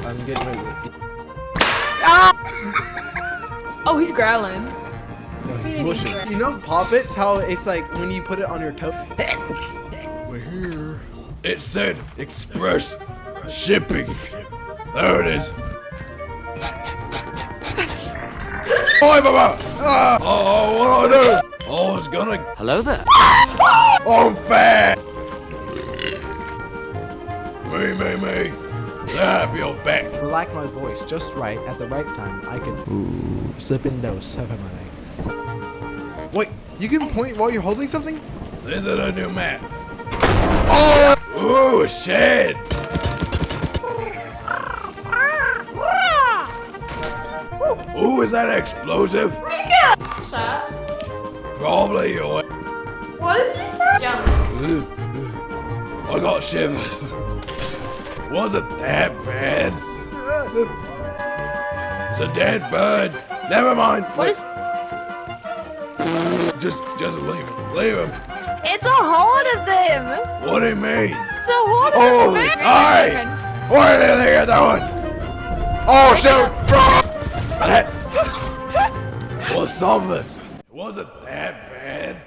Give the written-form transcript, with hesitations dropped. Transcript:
I'm getting ready to... Oh, he's growling. No, he's mushing. You know Poppets, how it's like when you put it on your toe? We're here. It said express shipping. There it is. Oh, Mama! Oh, what do I do? Oh, it's gonna... Hello there. Oh, I'm fat! Me. There, you're back. Relax my voice just right at the right time. I can slip in those over my legs. Wait, you can point while you're holding something? This is a new map. Oh! Ooh, a shed! Ooh, is that explosive? Shut. Probably. What did you say? Jump. I got shivers. It wasn't that bad. It's a dead bird. Never mind. What is? Just leave him. Leave him. It's a horde of them. What do you mean? It's a horde of Oh, them. hey! What do you think you're doing? Oh, shoot! That was something. It wasn't that bad.